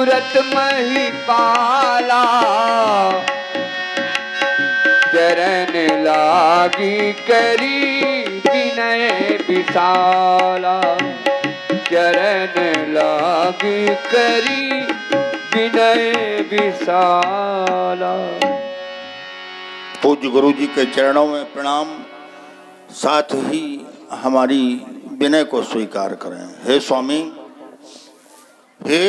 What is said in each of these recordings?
सूरत महिपाला, चरण लागी करी विनय विशाला, चरण लागी करी विनय विशाला। पूज्य गुरु जी के चरणों में प्रणाम, साथ ही हमारी विनय को स्वीकार करें। हे स्वामी, हे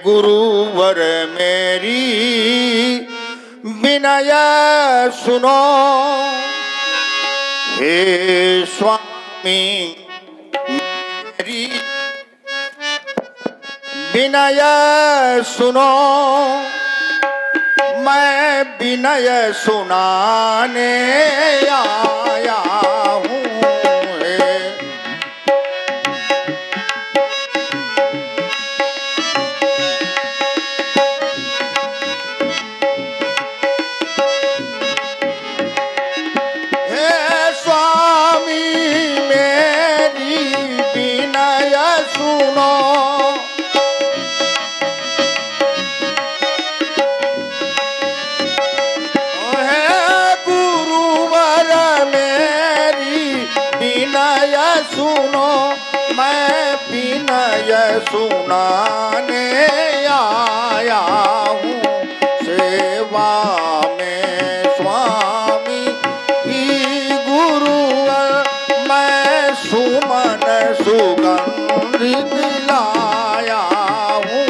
गुरुवर मेरी विनय सुनो, हे स्वामी मेरी विनय सुनो, मैं विनय सुनाने आया हूँ। हे स्वामी मेरी विनय सुनो, सुनो, मैं विनय सुनाने आया हूँ। सेवा में स्वामी ही गुरुवर, मैं सुमन सुगंधि दिलाया हूँ।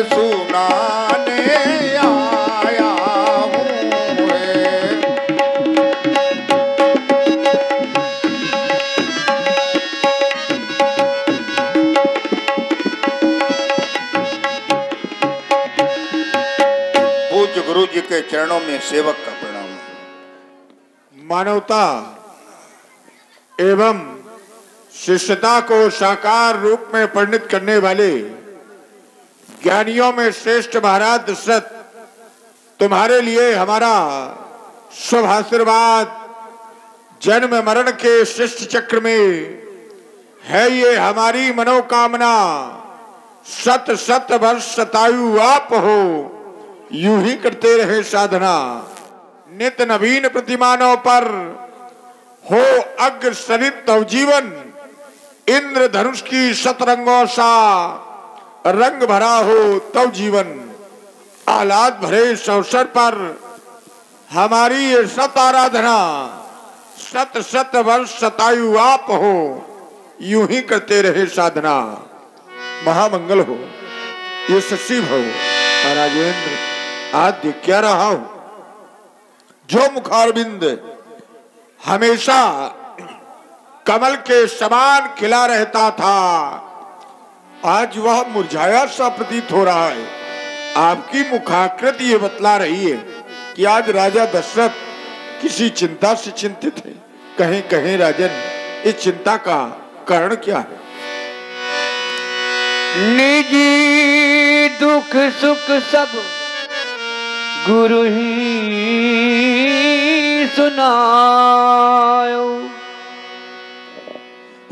सुनाने आया हूँ। पूज्य गुरु जी के चरणों में सेवक का प्रणाम। मानवता एवं शिष्यता को साकार रूप में परिणत करने वाले ज्ञानियों में श्रेष्ठ महाराज दशरथ, तुम्हारे लिए हमारा शुभ आशीर्वाद जन्म मरण के शिष्ट चक्र में है। ये हमारी मनोकामना, शत शत वर्ष शतायु आप हो, यूं ही करते रहे साधना। नित्य नवीन प्रतिमानों पर हो अग्रसरित नवजीवन, इंद्र धनुष की शतरंगों सा रंग भरा हो तव जीवन। आह्लाद भरे इस अवसर पर हमारी ये सत आराधना, शत शत वर्ष शतायु आप हो, यूं ही करते रहे साधना। महामंगल हो, ये शशि भव राजेंद्र आद्य क्या रहा हो, जो मुखारबिंद हमेशा कमल के समान खिला रहता था, आज वह मुरझाया सा प्रतीत हो रहा है। आपकी मुखाकृति ये बतला रही है कि आज राजा दशरथ किसी चिंता से चिंतित है। कहीं कहीं राजन, इस चिंता का कारण क्या है? निजी दुख सुख सब गुरु ही सुनायो।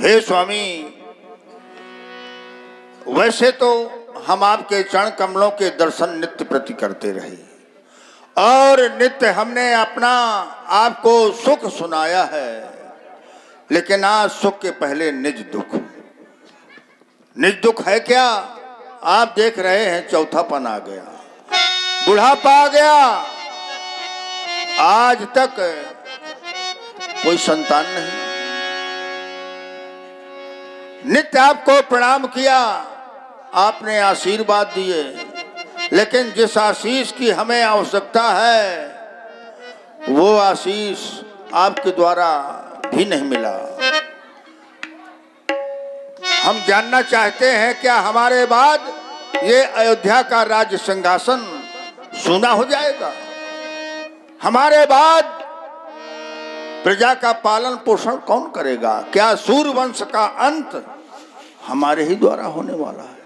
हे स्वामी, वैसे तो हम आपके चरण कमलों के दर्शन नित्य प्रति करते रहे और नित्य हमने अपना आपको सुख सुनाया है, लेकिन आज सुख के पहले निज दुख। निज दुख है क्या? आप देख रहे हैं चौथापन आ गया, बुढ़ापा आ गया, आज तक कोई संतान नहीं। नित्य आपको प्रणाम किया, आपने आशीर्वाद दिए, लेकिन जिस आशीष की हमें आवश्यकता है वो आशीष आपके द्वारा भी नहीं मिला। हम जानना चाहते हैं क्या हमारे बाद ये अयोध्या का राज्य सिंहासन सूना हो जाएगा? हमारे बाद प्रजा का पालन पोषण कौन करेगा? क्या सूर्यवंश का अंत हमारे ही द्वारा होने वाला है?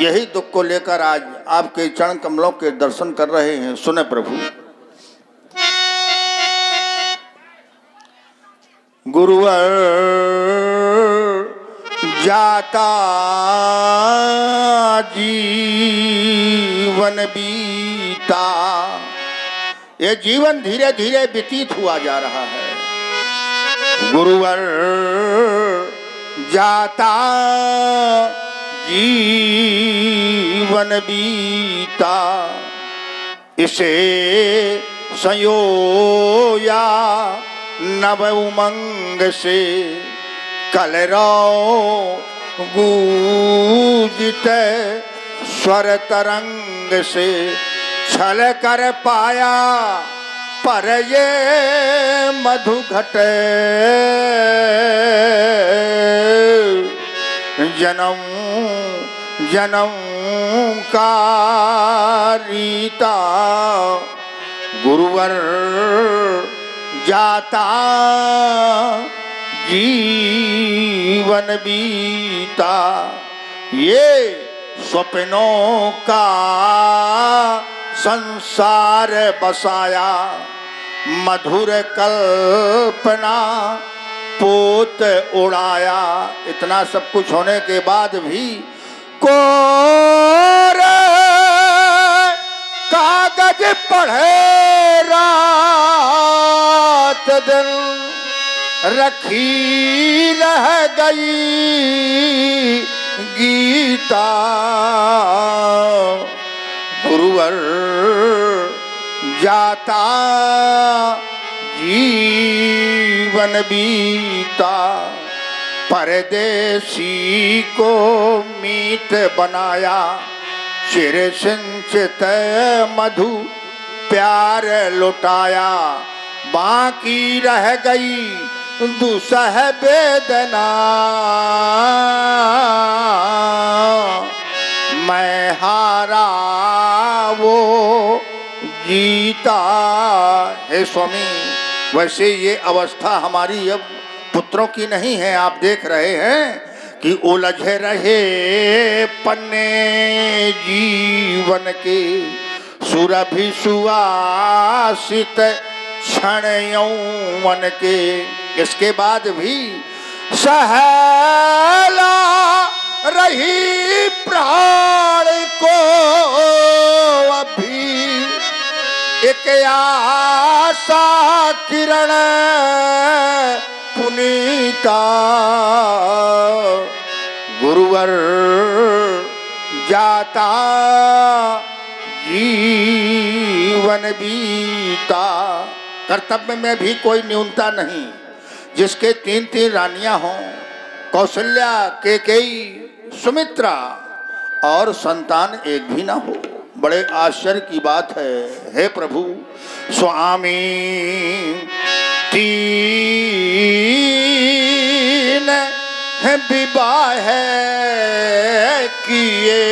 यही दुख को लेकर आज आपके चरण कमलों के दर्शन कर रहे हैं। सुने प्रभु। गुरुवर जाता जीवन बीता, ये जीवन धीरे धीरे व्यतीत हुआ जा रहा है। गुरुवर जाता जीवन बीता, इसे संयोया नव उमंग से, कलरव गूंजित स्वर तरंग से, छल कर पाया पर ये मधु घट, जन्म जन्म का रीता। गुरुवर जाता जीवन बीता, ये स्वप्नों का संसार बसाया, मधुर कल्पना पोत उड़ाया। इतना सब कुछ होने के बाद भी कोरे कागज पढ़े रात दिन, रखी रह गई गीता। गुरुवर जाता जीवन बीता, परदेसी को मीत बनाया, चिर सिंचित मधु प्यार लुटाया। बाकी रह गई दुसह वेदना, मैं हारा वो जीता। हे स्वामी, वैसे ये अवस्था हमारी अब पुत्रों की नहीं है। आप देख रहे हैं कि उलझे रहे पन्ने जीवन के, सुरभि सुवासित क्षण यौवन के। इसके बाद भी सहला रही प्राण को अभी एक आशा किरण पुनीता। गुरुवर जाता जीवन बीता, कर्तव्य में भी कोई न्यूनता नहीं। जिसके 3-3 रानियां हों, कौशल्या, केकई, सुमित्रा, और संतान एक भी ना हो, बड़े आश्चर्य की बात है। हे प्रभु स्वामी, 3 विवाह किए,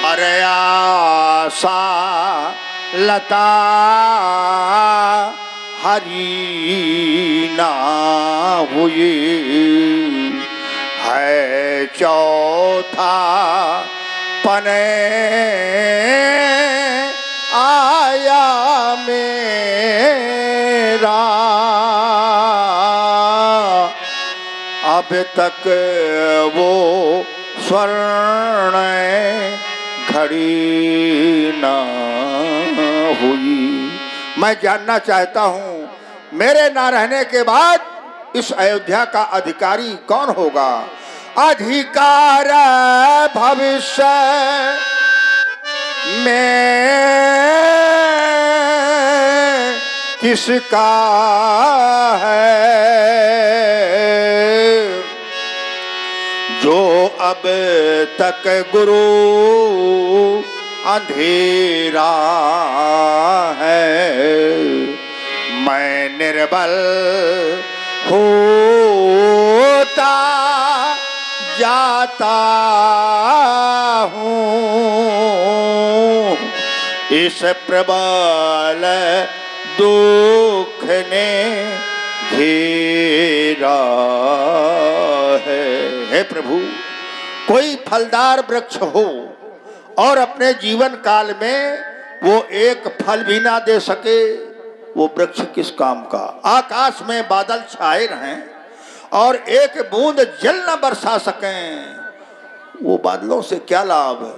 पर आशा लता हरी ना हुई है। चौथा पने आया मेरा, अब तक वो स्वर्ण घड़ी ना हुई। मैं जानना चाहता हूँ, मेरे ना रहने के बाद इस अयोध्या का अधिकारी कौन होगा? अधिकार भविष्य में कि किसका है जो अब तक गुरु अंधेरा है। मैं निर्बल होता जाता हूँ, इस प्रबल दुख ने घेरा है। हे प्रभु, कोई फलदार वृक्ष हो और अपने जीवन काल में वो एक फल भी ना दे सके, वो वृक्ष किस काम का। आकाश में बादल छाए रहें और एक बूंद जल न बरसा सकें, वो बादलों से क्या लाभ है।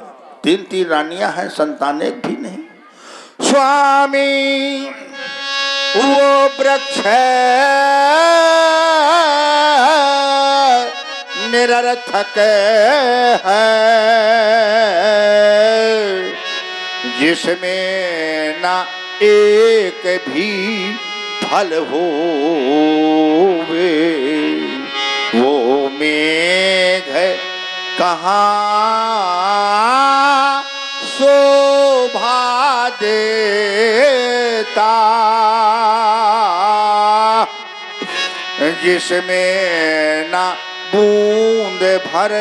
3 रानियां हैं, संतान एक भी नहीं। स्वामी वो वृक्ष निरर्थक है जिसमें ना एक भी फल होवे। वो मेघ कहाँ शोभा देता जिसमें ना बूंद भर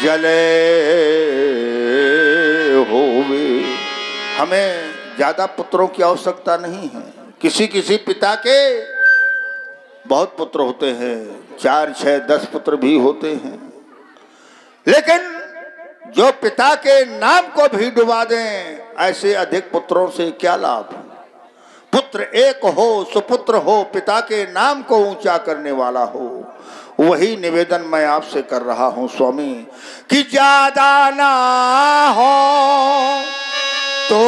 जले होवे। हमें ज्यादा पुत्रों की आवश्यकता नहीं है। किसी किसी पिता के बहुत पुत्र होते हैं, 4, 6, 10 पुत्र भी होते हैं, लेकिन जो पिता के नाम को भी डुबा दें, ऐसे अधिक पुत्रों से क्या लाभ। पुत्र एक हो, सुपुत्र हो, पिता के नाम को ऊंचा करने वाला हो। वही निवेदन मैं आपसे कर रहा हूं स्वामी कि ज्यादा ना हो तो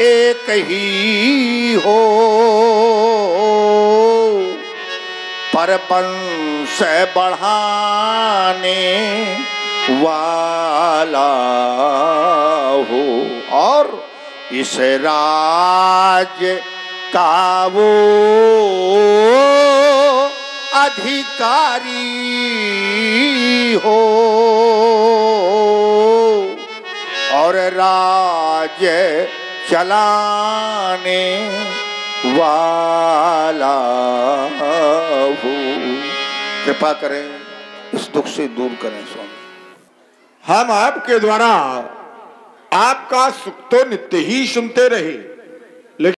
एक ही हो, पर वंश बढ़ाने वाला हो और इस राज्य का वो अधिकारी हो और राज्य चलाने वाला हो। कृपा करें, इस दुख से दूर करें स्वामी। हम आपके द्वारा आपका सुख तो नित्य ही सुनते रहे,